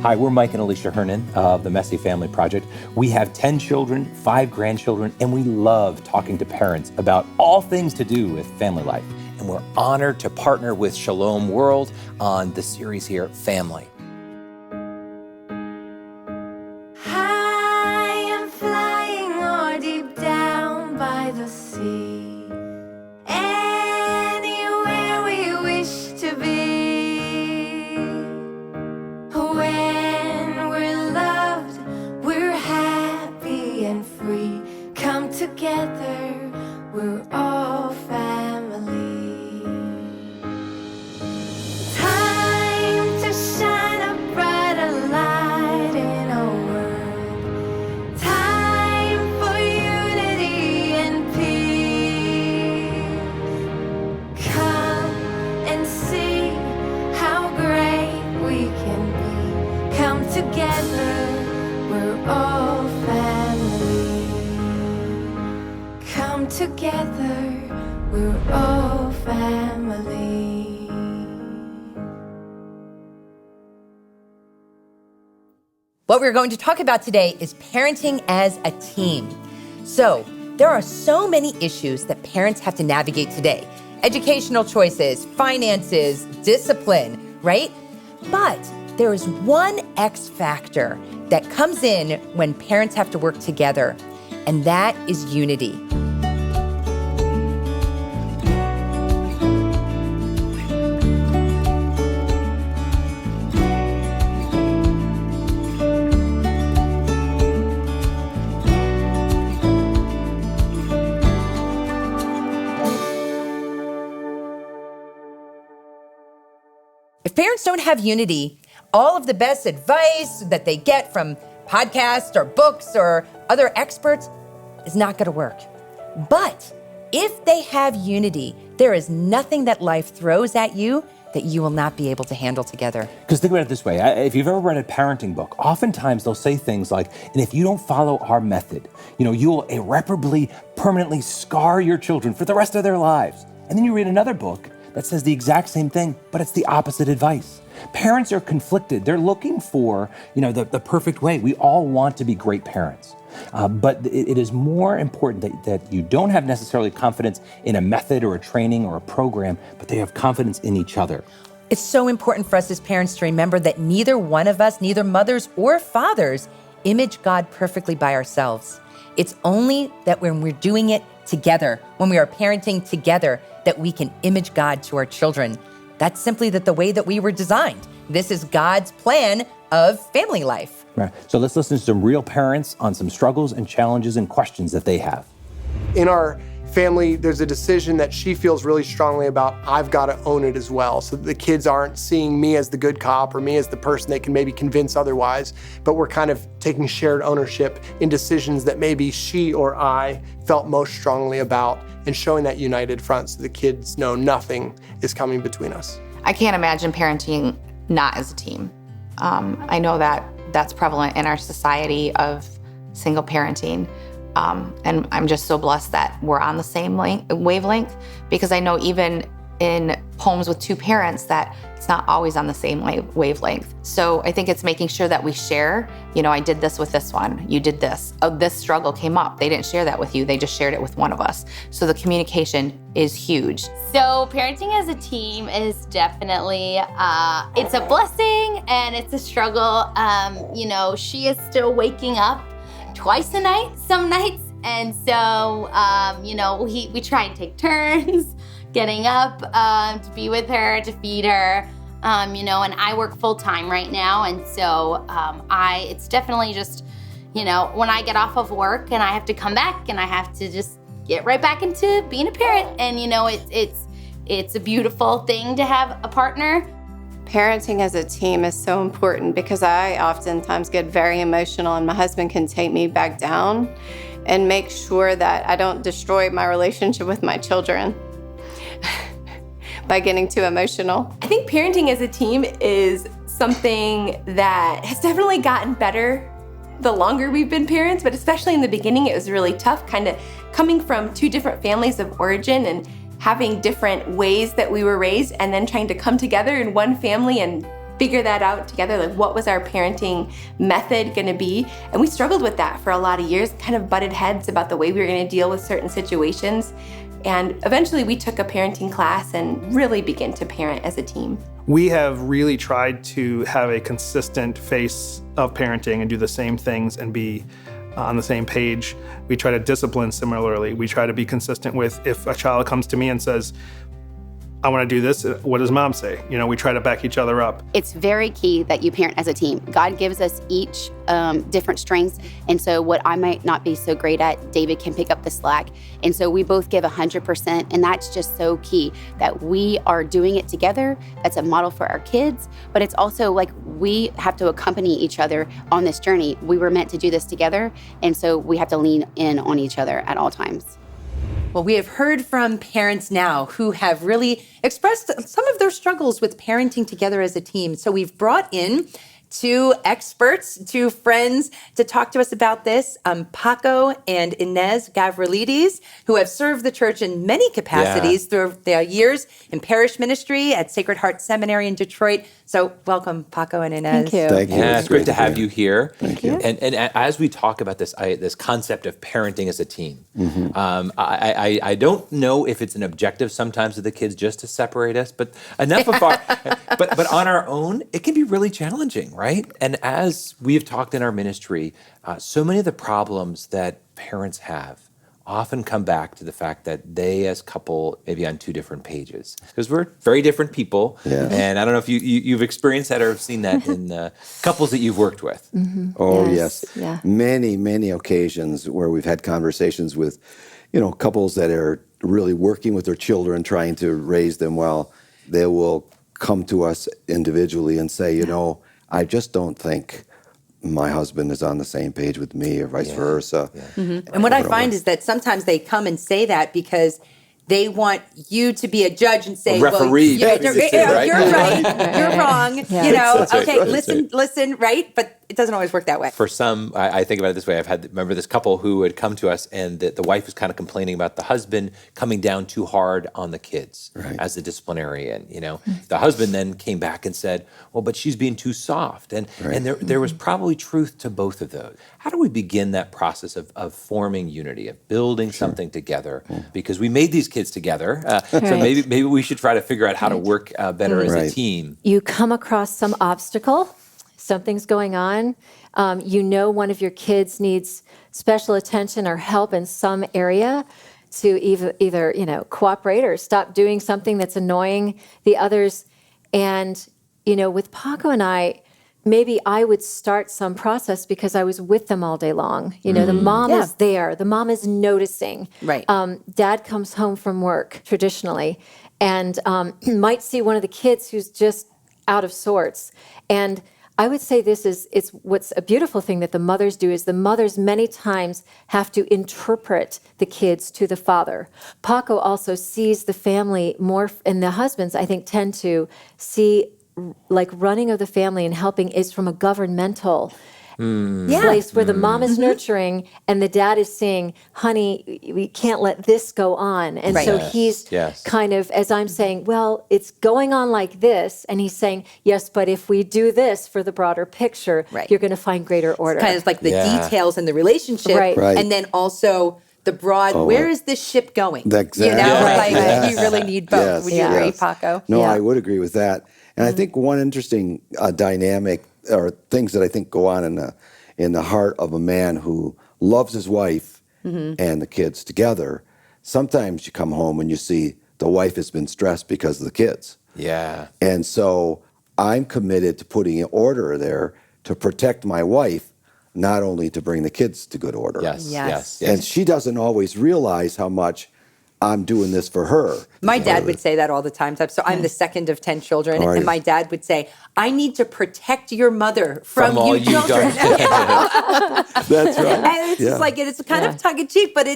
Hi, we're Mike and Alicia Hernon of the Messy Family Project. We have 10 children, 5 grandchildren, and we love talking to parents about all things to do with family life. And we're honored to partner with Shalom World on the series here, Family. High and flying or deep down by the sea. Anywhere we wish to be. When we're loved, we're happy and free. Come together, we're all family. Time to shine a brighter light in our world. Time for unity and peace. Come and see how great we can be. Come together, we're all family. Come together, we're all family. What we're going to talk about today is parenting as a team. So, there are so many issues that parents have to navigate today. Educational choices, finances, discipline, right? But there is one X factor that comes in when parents have to work together, and that is unity. If parents don't have unity, all of the best advice that they get from podcasts or books or other experts is not going to work. But if they have unity, there is nothing that life throws at you that you will not be able to handle together. Because think about it this way. If you've ever read a parenting book, oftentimes they'll say things like, and if you don't follow our method, you'll irreparably, permanently scar your children for the rest of their lives. And then you read another book that says the exact same thing, but it's the opposite advice. Parents are conflicted. They're looking for, the perfect way. We all want to be great parents. But it is more important that you don't have necessarily confidence in a method or a training or a program, but they have confidence in each other. It's so important for us as parents to remember that neither one of us, neither mothers or fathers, image God perfectly by ourselves. It's only that when we're doing it together, when we are parenting together, that we can image God to our children. That's simply the way that we were designed. This is God's plan of family life. Right. So let's listen to some real parents on some struggles and challenges and questions that they have. In our family, there's a decision that she feels really strongly about. I've got to own it as well, so that the kids aren't seeing me as the good cop or me as the person they can maybe convince otherwise, but we're kind of taking shared ownership in decisions that maybe she or I felt most strongly about, and showing that united front so the kids know nothing is coming between us. I can't imagine parenting not as a team. I know that that's prevalent in our society of single parenting. And I'm just so blessed that we're on the same wavelength, because I know even in homes with two parents that it's not always on the same wavelength. So I think it's making sure that we share, I did this with this one, you did this. Oh, this struggle came up. They didn't share that with you. They just shared it with one of us. So the communication is huge. So parenting as a team is definitely, it's a blessing and it's a struggle. She is still waking up twice a night, some nights. And so, we try and take turns getting up to be with her, to feed her, and I work full time right now. And so it's definitely just, when I get off of work and I have to come back and I have to just get right back into being a parent. And, it's a beautiful thing to have a partner. Parenting as a team is so important because I oftentimes get very emotional, and my husband can take me back down and make sure that I don't destroy my relationship with my children by getting too emotional. I think parenting as a team is something that has definitely gotten better the longer we've been parents, but especially in the beginning, it was really tough, kind of coming from two different families of origin and having different ways that we were raised, and then trying to come together in one family and figure that out together. Like, what was our parenting method going to be? And we struggled with that for a lot of years, kind of butted heads about the way we were going to deal with certain situations. And eventually we took a parenting class and really began to parent as a team. We have really tried to have a consistent face of parenting and do the same things and be on the same page. We try to discipline similarly. We try to be consistent with, if a child comes to me and says, I want to do this, what does mom say? We try to back each other up. It's very key that you parent as a team. God gives us each different strengths. And so what I might not be so great at, David can pick up the slack. And so we both give 100%. And that's just so key that we are doing it together. That's a model for our kids. But it's also like we have to accompany each other on this journey. We were meant to do this together. And so we have to lean in on each other at all times. Well, we have heard from parents now who have really expressed some of their struggles with parenting together as a team. So we've brought in two experts, two friends to talk to us about this, Paco and Inez Gavrilides, who have served the church in many capacities through their years in parish ministry at Sacred Heart Seminary in Detroit. So welcome, Paco and Inez. Thank you. Thank you. Yeah, it's great to have you here. Thank you. And as we talk about this concept of parenting as a team, I don't know if it's an objective sometimes of the kids just to separate us, but enough of our, but on our own, it can be really challenging, right? And as we have talked in our ministry, so many of the problems that parents have often come back to the fact that they as couple may be on two different pages, because we're very different people. Yeah. And I don't know if you've experienced that or have seen that in couples that you've worked with. Mm-hmm. Oh, yes. Yeah. Many occasions where we've had conversations with, couples that are really working with their children, trying to raise them well. They will come to us individually and say, I just don't think my husband is on the same page with me or vice versa. Yeah. Mm-hmm. And what I find is that sometimes they come and say that because they want you to be a judge and say, referee, well, you're right, you're wrong, Yeah. Okay, listen, right? But it doesn't always work that way. For some, I think about it this way. Remember this couple who had come to us, and the wife was kind of complaining about the husband coming down too hard on the kids as the disciplinarian. The husband then came back and said, well, but she's being too soft. And there was probably truth to both of those. How do we begin that process of forming unity, of building something together? Because we made these kids together. So maybe we should try to figure out how to work better as a team. You come across some obstacle, something's going on. One of your kids needs special attention or help in some area to either cooperate or stop doing something that's annoying the others. And, with Paco and I, maybe I would start some process because I was with them all day long. The mom is there. The mom is noticing. Right. Dad comes home from work traditionally and might see one of the kids who's just out of sorts. And I would say it's what's a beautiful thing that the mothers do is the mothers many times have to interpret the kids to the father. Paco also sees the family more, and the husbands, I think, tend to see like running of the family and helping is from a governmental place where the mom is nurturing and the dad is saying, honey, we can't let this go on. And so he's kind of, as I'm saying, well, it's going on like this. And he's saying, yes, but if we do this for the broader picture, you're going to find greater order. It's kind of like the details in the relationship. Right. And then also the broad, where is this ship going? Exactly. You really need both. Would you agree, Paco? No, I would agree with that. And I think one interesting dynamic or things that I think go on in the heart of a man who loves his wife and the kids together. Sometimes you come home and you see the wife has been stressed because of the kids. Yeah. And so I'm committed to putting an order there to protect my wife, not only to bring the kids to good order. Yes. And she doesn't always realize how much I'm doing this for her. My dad would say that all the time. So I'm the second of 10 children, and my dad would say, I need to protect your mother from all you children. That's right. And it's just like, it's kind of tongue-in-cheek, but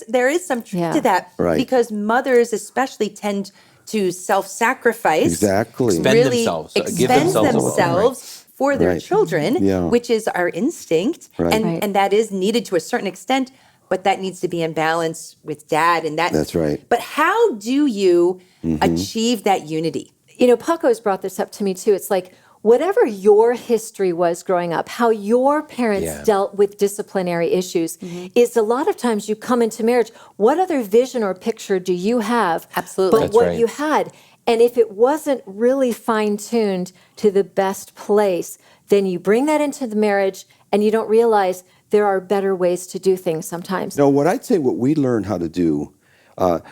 there is some truth to that. Right. Because mothers especially tend to self-sacrifice. Exactly. Expend themselves for their children, which is our instinct. Right. And that is needed to a certain extent. But that needs to be in balance with dad. And that's right. But how do you achieve that unity? Paco's brought this up to me too. It's like, whatever your history was growing up, how your parents dealt with disciplinary issues, is a lot of times you come into marriage, what other vision or picture do you have? Absolutely. But That's what right. you had. And if it wasn't really fine-tuned to the best place, then you bring that into the marriage and you don't realize there are better ways to do things sometimes. No, what I'd say what we learned how to do,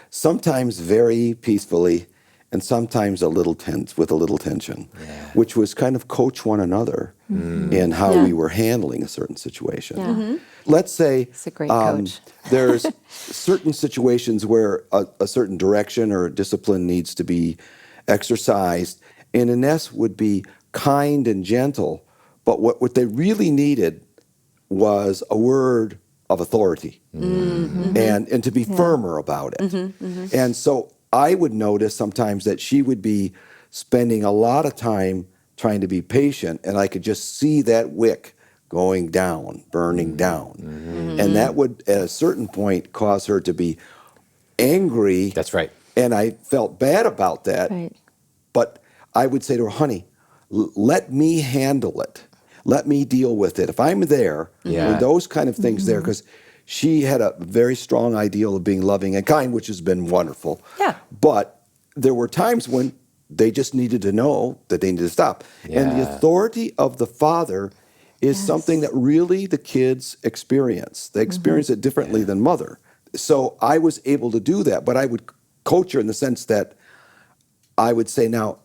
sometimes very peacefully and sometimes with a little tension, which was kind of coach one another in how we were handling a certain situation. Yeah. Let's say It's a great coach. there's certain situations where a certain direction or discipline needs to be exercised, and Inez would be kind and gentle, but what they really needed was a word of authority and to be firmer about it. And so I would notice sometimes that she would be spending a lot of time trying to be patient, and I could just see that wick going down, burning down. And that would, at a certain point, cause her to be angry. That's right. And I felt bad about that. Right. But I would say to her, honey, let me handle it. Let me deal with it. If I'm there, when those kind of things there, because she had a very strong ideal of being loving and kind, which has been wonderful. Yeah. But there were times when they just needed to know that they needed to stop. And the authority of the father is something that really the kids experience. They experience it differently than mother. So I was able to do that, but I would coach her in the sense that I would say, now,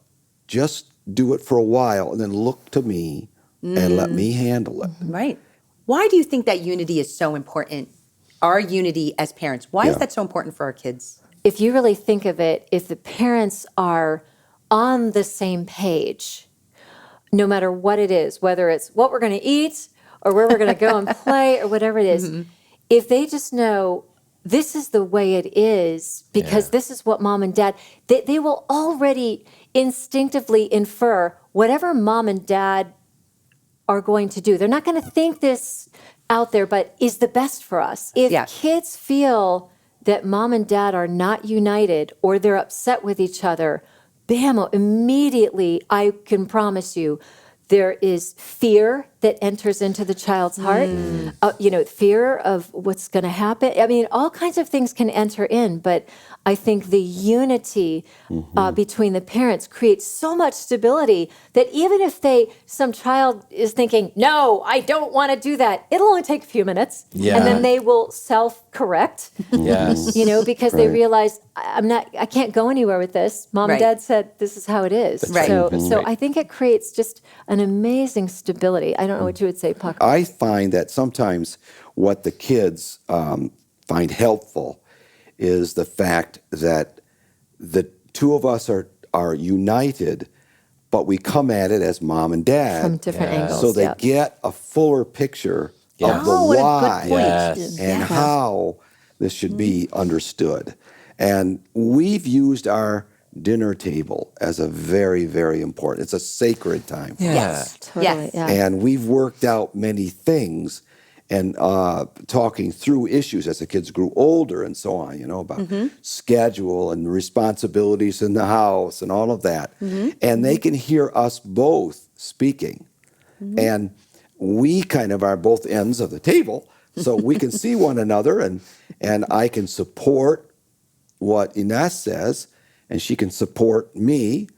just do it for a while and then look to me and let me handle it. Right. Why do you think that unity is so important? Our unity as parents. Why is that so important for our kids? If you really think of it, if the parents are on the same page, no matter what it is, whether it's what we're going to eat or where we're going to go and play or whatever it is, if they just know this is the way it is because this is what mom and dad, they will already instinctively infer whatever mom and dad are going to do. They're not going to think this out there, but is the best for us. If kids feel that mom and dad are not united or they're upset with each other, bam, immediately, I can promise you, there is fear that enters into the child's heart, fear of what's going to happen. I mean, all kinds of things can enter in, but I think the unity between the parents creates so much stability that even if some child is thinking, no, I don't want to do that, it'll only take a few minutes. Yeah. And then they will self-correct, Yes. because they realize I can't go anywhere with this. Mom and dad said this is how it is. Right. So I think it creates just an amazing stability. I don't know what you would say, Paco. I find that sometimes what the kids find helpful is the fact that the two of us are united, but we come at it as mom and dad. From different angles. So they get a fuller picture of the what a why good point. Yes. and how this should be understood. And we've used our dinner table as a very, very important, it's a sacred time for us. Yes. Totally, Yes. yeah. And we've worked out many things and talking through issues as the kids grew older and so on, about schedule and responsibilities in the house and all of that. And they can hear us both speaking. And we kind of are both ends of the table, so we can see one another and I can support what Inez says and she can support me.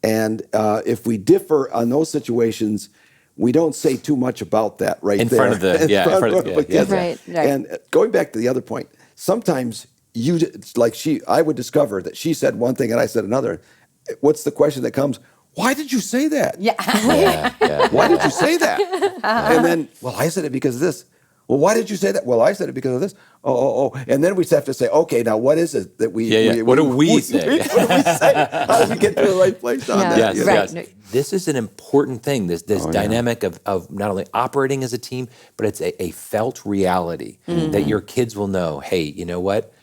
And if we differ on those situations, we don't say too much about that In there. front of the kids. Right. And going back to the other point, sometimes I would discover that she said one thing and I said another. What's the question that comes? Why did you say that? Why did you say that? And then, well, I said it because of this. Well, why did you say that? Well, I said it because of this. Oh. And then we have to say, okay, now what is it that we What do we say? What do we say? How do we get to the right place on that? Yes, you know? yes. This is an important thing, this dynamic of not only operating as a team, but it's a felt reality that your kids will know, hey, you know what?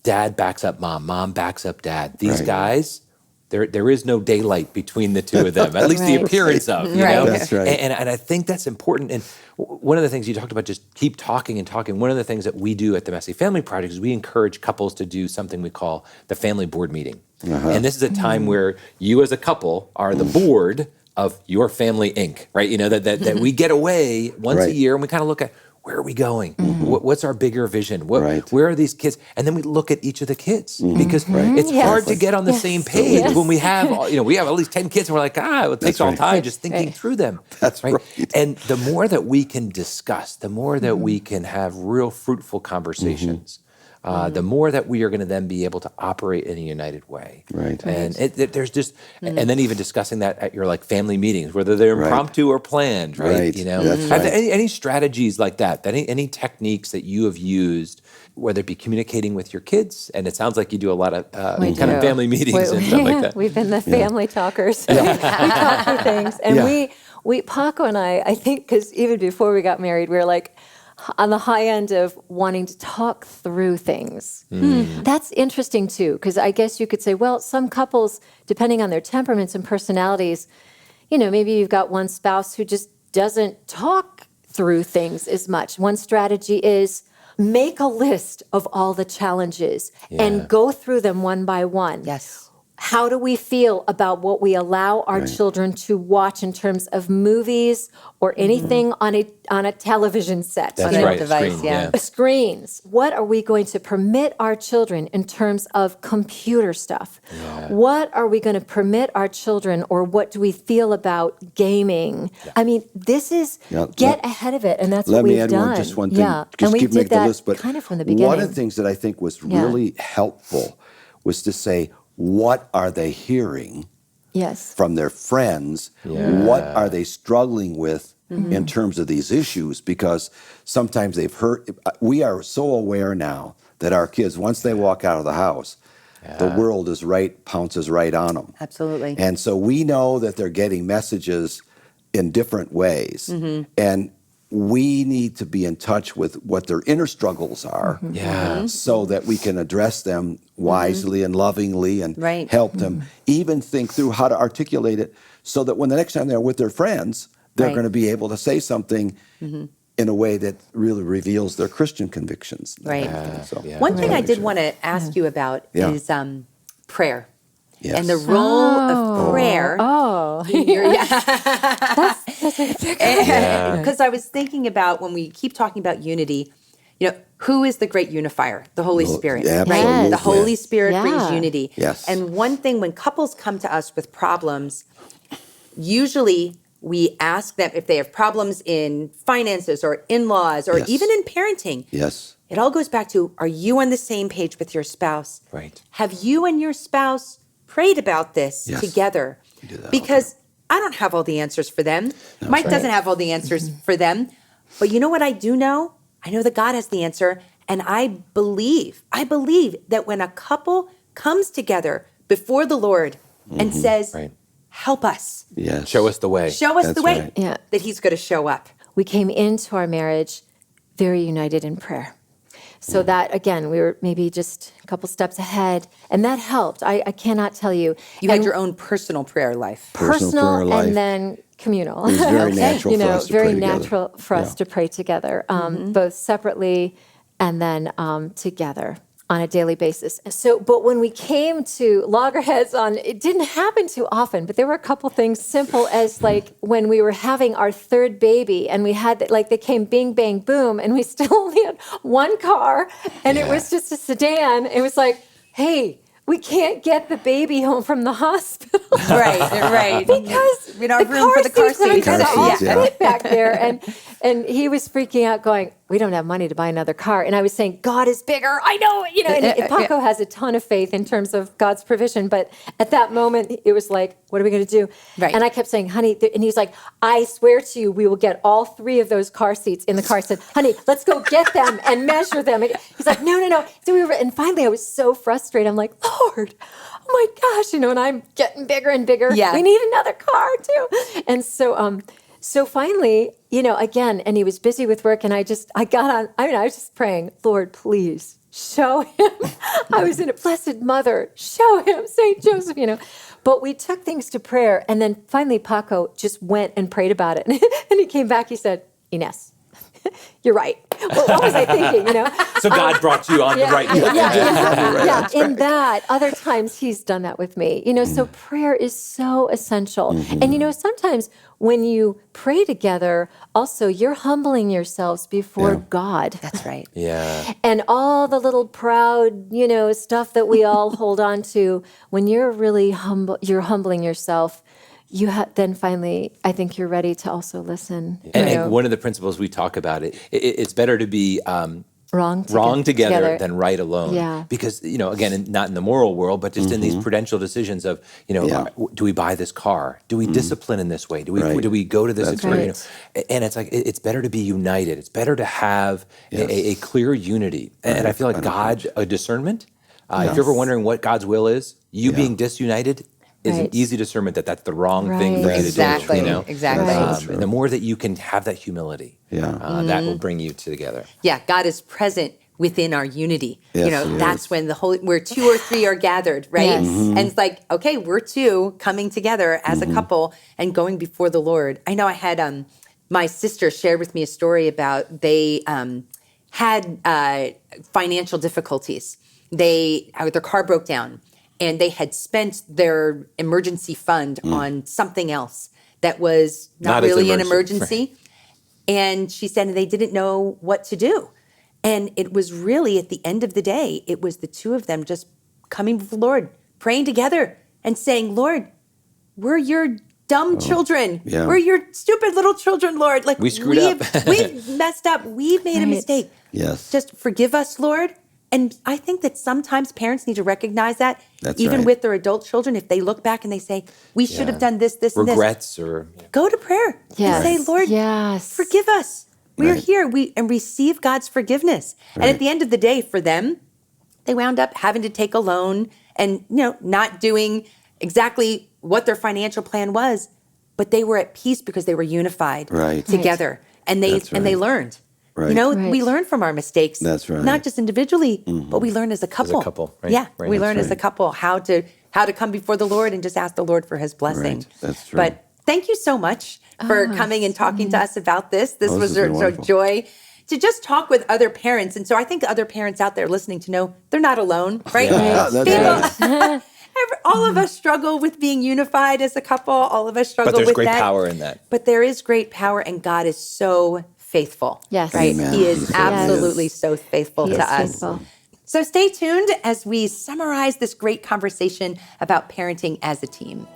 Dad backs up mom backs up dad. These guys, there is no daylight between the two of them, at least the appearance of, you know? That's right. And I think that's important. And one of the things you talked about, just keep talking and talking. One of the things that we do at the Messy Family Project is we encourage couples to do something we call the family board meeting. And this is a time where you as a couple are the board of Your Family Inc., right? You know, that we get away once a year and we kind of look at, where are we going? What's our bigger vision? Where are these kids? And then we look at each of the kids because it's hard to get on the same page when we have, we have at least 10 kids and we're like, it takes all time just thinking through them. That's right. And the more that we can discuss, the more that we can have real fruitful conversations, the more that we are going to then be able to operate in a united way. Right. And there's just, and then even discussing that at your like family meetings, whether they're impromptu or planned, right? You know, That's Are there any strategies like that, any techniques that you have used, whether it be communicating with your kids, and it sounds like you do a lot of kind of family meetings and stuff like that. We've been the family talkers. We talk through things. And we Paco and I think, because even before we got married, we were like, on the high end of wanting to talk through things. That's interesting too, because I guess you could say, well, some couples, depending on their temperaments and personalities, maybe you've got one spouse who just doesn't talk through things as much. One strategy is make a list of all the challenges and go through them one by one. Yes. How do we feel about what we allow our children to watch in terms of movies or anything on a television set? That's right. Device, Screens. What are we going to permit our children in terms of computer stuff? What are we going to permit our children, or what do we feel about gaming? I mean, this is get ahead of it, and that's what we've done. Let me add just one thing. Yeah, and we did that kind of from the beginning. One of the things that I think was really helpful was to say, what are they hearing from their friends? What are they struggling with in terms of these issues? Because sometimes they've heard, we are so aware now that our kids, once they walk out of the house, the world pounces right on them. Absolutely. And so we know that they're getting messages in different ways. And we need to be in touch with what their inner struggles are so that we can address them wisely and lovingly and help them even think through how to articulate it so that when the next time they're with their friends, they're going to be able to say something in a way that really reveals their Christian convictions. Right. One thing I did want to ask you about is prayer. Yes. And the role of prayer. Because I was thinking about when we keep talking about unity, who is the great unifier? The Holy Spirit. Right? The Holy Spirit brings unity. Yes. And one thing, when couples come to us with problems, usually we ask them if they have problems in finances or in-laws or even in parenting. Yes. It all goes back to, are you on the same page with your spouse? Right. Have you and your spouse prayed about this together? Because I don't have all the answers for them. Mike doesn't have all the answers for them. But you know what I do know? I know that God has the answer. And I believe that when a couple comes together before the Lord and says, help us. Yes. Show us the way. Show us the way that he's going to show up. We came into our marriage very united in prayer. So that, again, we were maybe just a couple steps ahead, and that helped. I cannot tell you. You had your own personal prayer life. Personal and then communal. It was very natural for us to very pray together. natural for us to pray together, both separately and then together on a daily basis. So, but when we came to loggerheads on, it didn't happen too often, but there were a couple things simple as like when we were having our third baby and we had, like they came bing, bang, boom, and we still only had one car and it was just a sedan. It was like, hey, we can't get the baby home from the hospital. Right. Because we don't have room for the car seat. Fit back there. And he was freaking out going, we don't have money to buy another car. And I was saying, God is bigger. I know, and Paco has a ton of faith in terms of God's provision. But at that moment, it was like, what are we going to do? Right. And I kept saying, honey, and he's like, I swear to you, we will get all three of those car seats in the car. I said, honey, let's go get them and measure them. And he's like, no. So and finally I was so frustrated. I'm like, Lord, oh my gosh, and I'm getting bigger and bigger. Yeah. We need another car too. And so finally, again, and he was busy with work, and I got on, I was just praying, Lord, please show him. I was in a Blessed Mother, show him, St. Joseph, But we took things to prayer, and then finally Paco just went and prayed about it. And he came back, he said, Inez, you're right. Well, what was I thinking, So God brought you on the right path. In that, other times he's done that with me. So prayer is so essential. And sometimes when you pray together, also you're humbling yourselves before God. That's right. Yeah. And all the little proud, stuff that we all hold on to, when you're really humble, you're humbling yourself. Then finally, I think you're ready to also listen. And one of the principles we talk about, it's better to be wrong together than right alone. Yeah. Because, again, not in the moral world, but just in these prudential decisions of, do we buy this car? Do we discipline in this way? Do we go to this experience? And it's like, it's better to be united. It's better to have a clear unity. And I feel like God, a discernment. If you're ever wondering what God's will is, you being disunited is an easy discernment that that's the wrong thing for you to do. Exactly. And the more that you can have that humility, that will bring you together. Yeah, God is present within our unity. Yes, That's when where 2 or 3 are gathered, right? Yes. And it's like, okay, we're 2 coming together as a couple and going before the Lord. I know I had my sister shared with me a story about they had financial difficulties. Their car broke down. And they had spent their emergency fund on something else that was not really an emergency. Right. And she said they didn't know what to do. And it was really, at the end of the day, it was the 2 of them just coming before the Lord, praying together and saying, Lord, we're your dumb children. Yeah. We're your stupid little children, Lord. Like we screwed up. We've messed up. We've made a mistake. Yes. Just forgive us, Lord. And I think that sometimes parents need to recognize that, even with their adult children, if they look back and they say, we should have done this, this, and this. Regrets or... Go to prayer and say, Lord, forgive us. We are here and receive God's forgiveness. And at the end of the day, for them, they wound up having to take a loan and, not doing exactly what their financial plan was, but they were at peace because they were unified together. And they learned. Right. We learn from our mistakes. That's right. Not just individually, but we learn as a couple. As a couple, right? Yeah, right. we learn as a couple how to come before the Lord and just ask the Lord for His blessing. Right. That's true. But thank you so much for coming and talking to us about this. This was a joy to just talk with other parents. And so I think other parents out there listening to know they're not alone, right? Yeah, that's right. All of us struggle with being unified as a couple. All of us struggle with that. But there's great power in that. But there is great power, and God is so faithful. Yes. Right? Amen. He is absolutely so faithful to us. Faithful. So stay tuned as we summarize this great conversation about parenting as a team.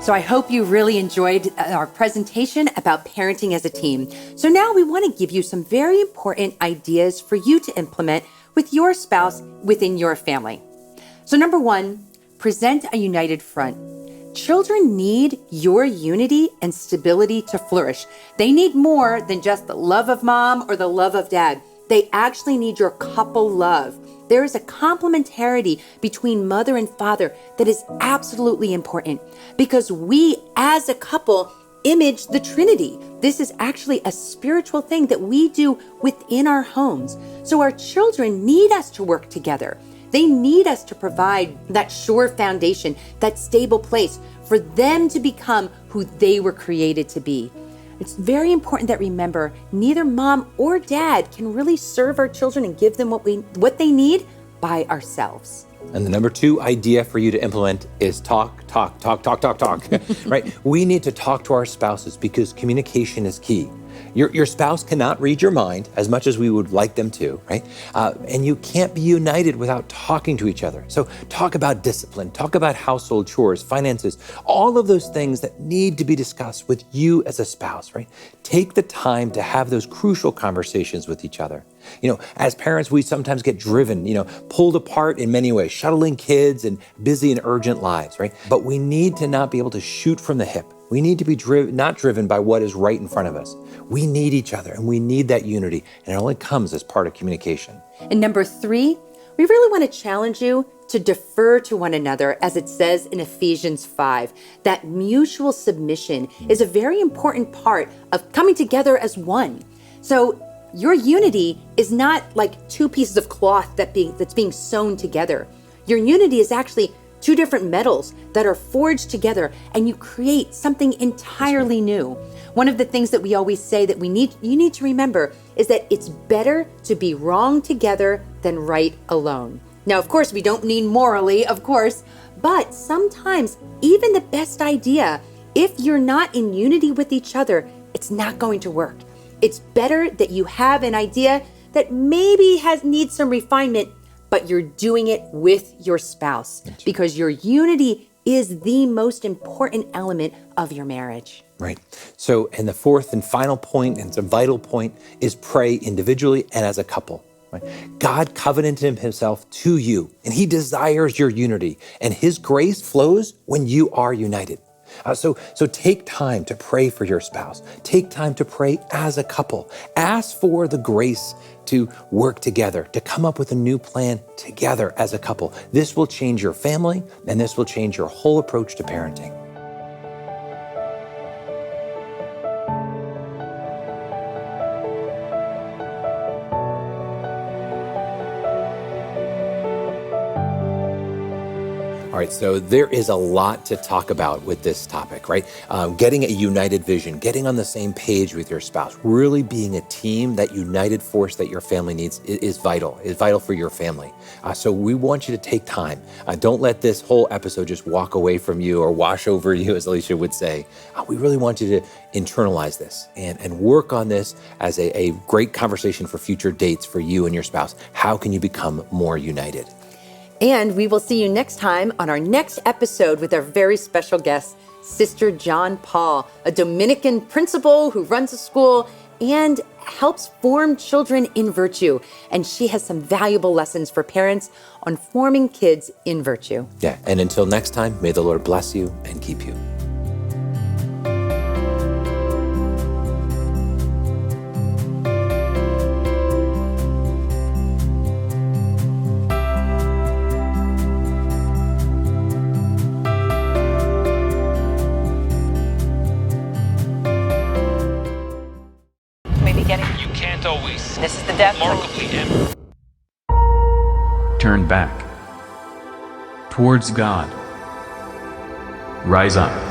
So I hope you really enjoyed our presentation about parenting as a team. So now we want to give you some very important ideas for you to implement with your spouse within your family. So number 1, present a united front. Children need your unity and stability to flourish. They need more than just the love of mom or the love of dad. They actually need your couple love. There is a complementarity between mother and father that is absolutely important because we as a couple image the Trinity. This is actually a spiritual thing that we do within our homes. So our children need us to work together. They need us to provide that sure foundation, that stable place for them to become who they were created to be. It's very important that remember, neither mom or dad can really serve our children and give them what they need by ourselves. And the number 2 idea for you to implement is talk, right? We need to talk to our spouses because communication is key. Your spouse cannot read your mind as much as we would like them to, right? And you can't be united without talking to each other. So talk about discipline, talk about household chores, finances, all of those things that need to be discussed with you as a spouse, right? Take the time to have those crucial conversations with each other. As parents, we sometimes get driven, pulled apart in many ways, shuttling kids and busy and urgent lives, right? But we need to not be able to shoot from the hip. We need to be not driven by what is right in front of us. We need each other and we need that unity, and it only comes as part of communication. And number 3, we really want to challenge you to defer to one another, as it says in Ephesians 5. That mutual submission is a very important part of coming together as one. So your unity is not like 2 pieces of cloth that's being sewn together. Your unity is actually two different metals that are forged together, and you create something entirely new. One of the things that we always say that you need to remember is that it's better to be wrong together than right alone. Now, of course, we don't mean morally, of course, but sometimes even the best idea, if you're not in unity with each other, it's not going to work. It's better that you have an idea that maybe needs some refinement, but you're doing it with your spouse, because your unity is the most important element of your marriage. Right. So, and the fourth and final point, and it's a vital point, is pray individually and as a couple. Right? God covenanted himself to you, and he desires your unity, and his grace flows when you are united. So take time to pray for your spouse. Take time to pray as a couple. Ask for the grace to work together, to come up with a new plan together as a couple. This will change your family, and this will change your whole approach to parenting. All right, so there is a lot to talk about with this topic, right? Getting a united vision, getting on the same page with your spouse, really being a team, that united force that your family needs is vital for your family. So we want you to take time. Don't let this whole episode just walk away from you or wash over you, as Alicia would say. We really want you to internalize this and work on this as a great conversation for future dates for you and your spouse. How can you become more united? And we will see you next time on our next episode with our very special guest, Sister John Paul, a Dominican principal who runs a school and helps form children in virtue. And she has some valuable lessons for parents on forming kids in virtue. Yeah, and until next time, may the Lord bless you and keep you. This is the death Turn back towards God. Rise up.